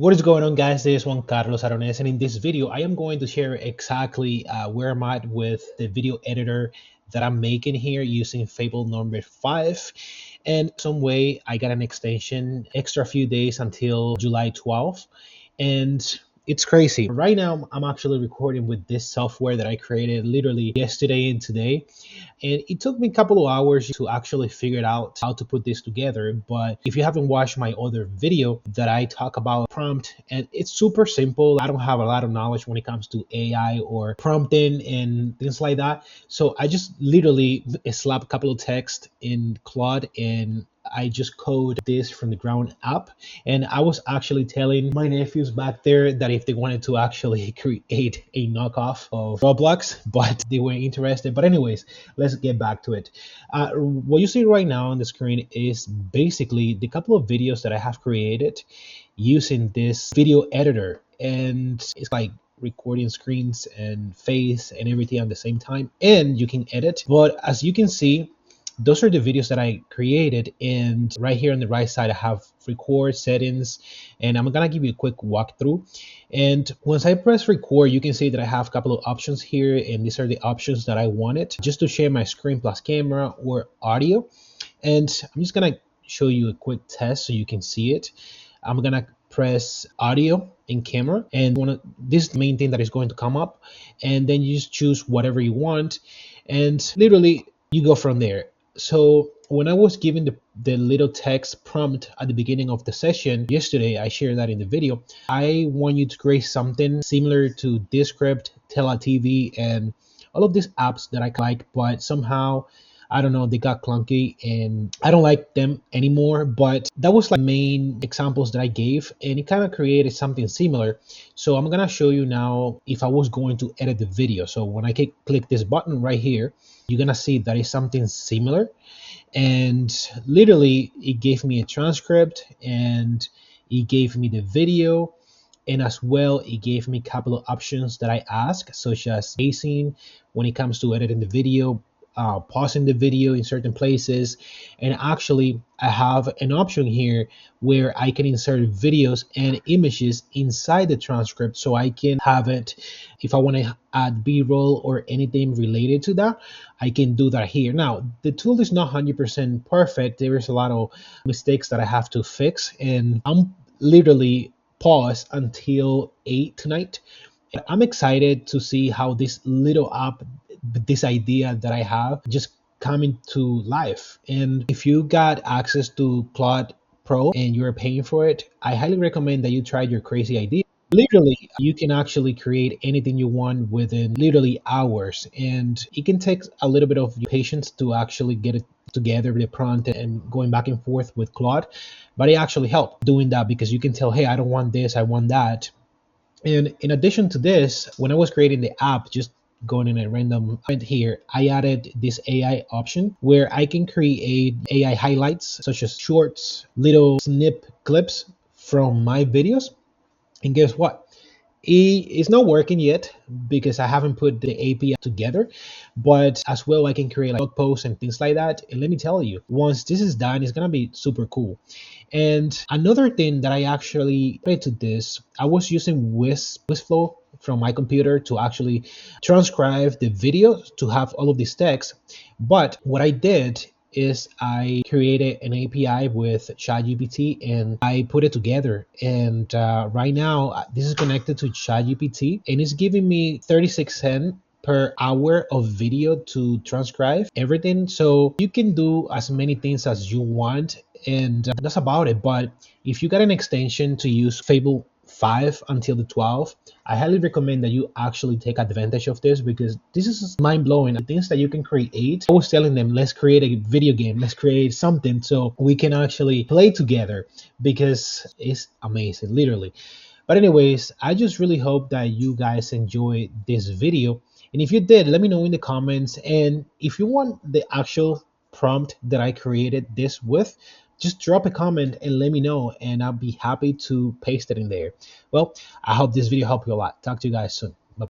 What is going on, guys? This is Juan Carlos Arones, and in this video I am going to share exactly where I'm at with the video editor that I'm making here using Fable number 5. And some way I got an extension extra few days until July 12th, and it's crazy. Right now I'm actually recording with this software that I created literally yesterday and today, and it took me a couple of hours to actually figure out how to put this together. But if you haven't watched my other video that I talk about prompt, and it's super simple. I don't have a lot of knowledge when it comes to AI or prompting and things like that. So I just literally slap a couple of text in Claude and I just code this from the ground up. And I was actually telling my nephews back there that if they wanted to actually create a knockoff of Roblox, but they weren't interested. But anyways, let's get back to it. What you see right now on the screen is basically the couple of videos that I have created using this video editor. And it's like recording screens and face and everything at the same time, and you can edit. But as you can see, those are the videos that I created, and right here on the right side I have record settings, and I'm gonna give you a quick walkthrough. And once I press record, you can see that I have a couple of options here, and these are the options that I wanted just to share my screen plus camera or audio. And I'm just gonna show you a quick test so you can see it. I'm gonna press audio and camera, and this is the main thing that is going to come up, and then you just choose whatever you want, and literally you go from there. So when I was given the little text prompt at the beginning of the session yesterday, I shared that in the video. I want you to create something similar to Descript, TV, and all of these apps that I like, but somehow, I don't know, they got clunky and I don't like them anymore. But that was like main examples that I gave, and it kind of created something similar. So I'm gonna show you now if I was going to edit the video. So when I click this button right here, you're gonna see that is something similar, and literally it gave me a transcript, and it gave me the video, and as well it gave me a couple of options that I asked, such as spacing when it comes to editing the video, pausing the video in certain places. And actually I have an option here where I can insert videos and images inside the transcript, so I can have it if I want to add b-roll or anything related to that. I can do that here. Now the tool is not 100% perfect. There is a lot of mistakes that I have to fix, and I'm literally paused until 8 tonight. I'm excited to see how this little app, this idea that I have, just coming to life. And if you got access to Claude Pro and you're paying for it, I highly recommend that you try your crazy idea. Literally, you can actually create anything you want within literally hours, and it can take a little bit of patience to actually get it together, the prompt and going back and forth with Claude. But it actually helped doing that, because you can tell, hey, I don't want this, I want that. And in addition to this, when I was creating the app, just going in a random point here, I added this AI option where I can create AI highlights, such as shorts, little snip clips from my videos. And guess what? It's not working yet because I haven't put the API together, but as well I can create like blog posts and things like that. And let me tell you, once this is done, it's gonna be super cool. And another thing that I actually put to this, I was using Whisflow from my computer to actually transcribe the video to have all of these text. But what I did is I created an API with ChatGPT and I put it together. And right now this is connected to ChatGPT, and it's giving me 36 cents per hour of video to transcribe everything. So you can do as many things as you want, and that's about it. But if you got an extension to use Fable 5 until the 12th, I highly recommend that you actually take advantage of this, because this is mind-blowing. The things that you can create, I was telling them, let's create a video game, let's create something so we can actually play together, because it's amazing, literally. But anyways, I just really hope that you guys enjoyed this video, and if you did, let me know in the comments. And if you want the actual prompt that I created this with, just drop a comment and let me know, and I'll be happy to paste it in there. Well, I hope this video helped you a lot. Talk to you guys soon.